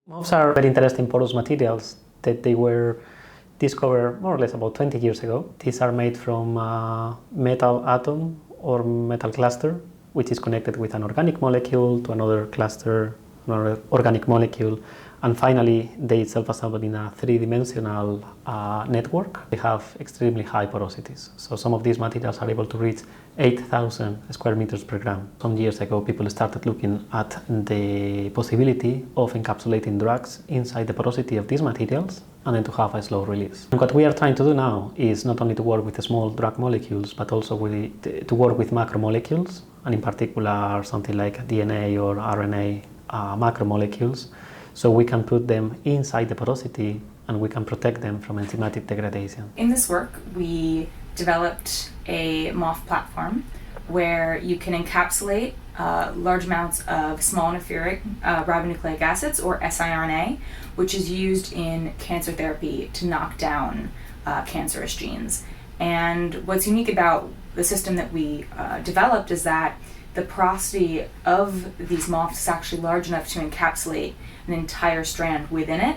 MOFs are very interesting porous materials that they were discovered more or less about 20 years ago. These are made from a metal atom or metal cluster, which is connected with an organic molecule to another cluster, another organic molecule, and finally they self-assemble in a three-dimensional network. They have extremely high porosities. So some of these materials are able to reach 8,000 square meters per gram. Some years ago, people started looking at the possibility of encapsulating drugs inside the porosity of these materials and then to have a slow release. And what we are trying to do now is not only to work with the small drug molecules, but also to work with macromolecules, and in particular something like DNA or RNA macromolecules, so we can put them inside the porosity and we can protect them from enzymatic degradation. In this work, we developed a MOF platform where you can encapsulate large amounts of small interferic ribonucleic acids, or siRNA, which is used in cancer therapy to knock down cancerous genes. And what's unique about the system that we developed is that the porosity of these MOFs is actually large enough to encapsulate an entire strand within it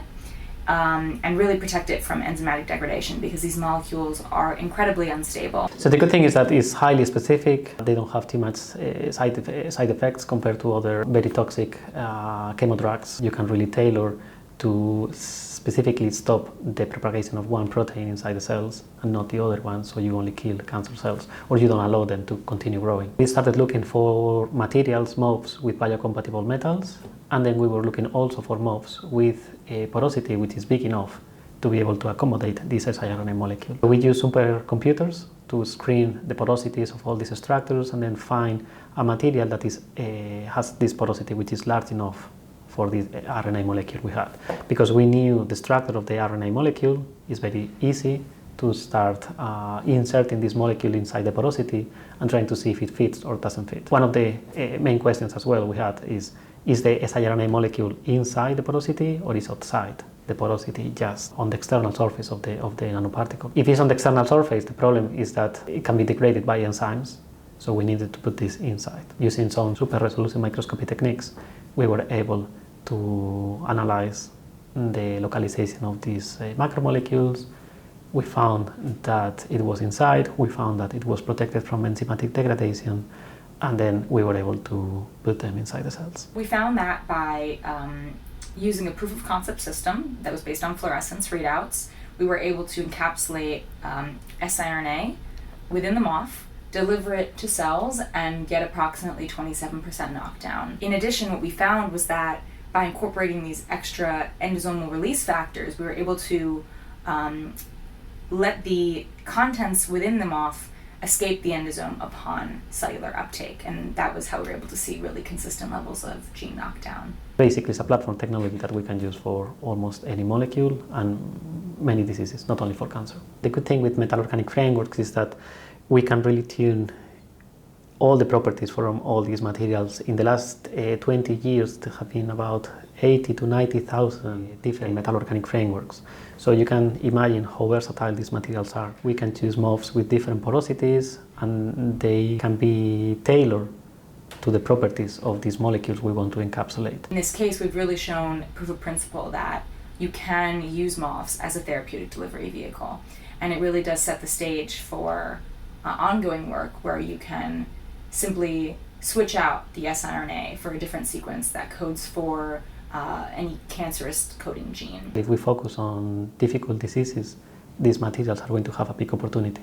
and really protect it from enzymatic degradation, because these molecules are incredibly unstable. So the good thing is that it's highly specific. They don't have too much side effects compared to other very toxic chemo drugs. You can really tailor to specifically stop the propagation of one protein inside the cells and not the other one, so you only kill cancer cells or you don't allow them to continue growing. We started looking for materials, MOFs, with biocompatible metals, and then we were looking also for MOFs with a porosity which is big enough to be able to accommodate this siRNA molecule. We use supercomputers to screen the porosities of all these structures and then find a material that has this porosity which is large enough for the RNA molecule we had. Because we knew the structure of the RNA molecule, is very easy to start inserting this molecule inside the porosity and trying to see if it fits or doesn't fit. One of the main questions as well we had is the siRNA molecule inside the porosity or is outside the porosity, just on the external surface of the nanoparticle? If it's on the external surface, the problem is that it can be degraded by enzymes, so we needed to put this inside. Using some super resolution microscopy techniques, we were able to analyze the localization of these macromolecules. We found that it was inside, we found that it was protected from enzymatic degradation, and then we were able to put them inside the cells. We found that by using a proof of concept system that was based on fluorescence readouts, we were able to encapsulate siRNA within the MOF, deliver it to cells, and get approximately 27% knockdown. In addition, what we found was that by incorporating these extra endosomal release factors, we were able to let the contents within the MOF escape the endosome upon cellular uptake, and that was how we were able to see really consistent levels of gene knockdown. Basically, it's a platform technology that we can use for almost any molecule and many diseases, not only for cancer. The good thing with metal organic frameworks is that we can really tune all the properties from all these materials. In the last 20 years, there have been about 80 to 90,000 different metal organic frameworks. So you can imagine how versatile these materials are. We can choose MOFs with different porosities, and they can be tailored to the properties of these molecules we want to encapsulate. In this case, we've really shown proof of principle that you can use MOFs as a therapeutic delivery vehicle. And it really does set the stage for ongoing work where you can simply switch out the siRNA for a different sequence that codes for any cancerous coding gene. If we focus on difficult diseases, these materials are going to have a big opportunity.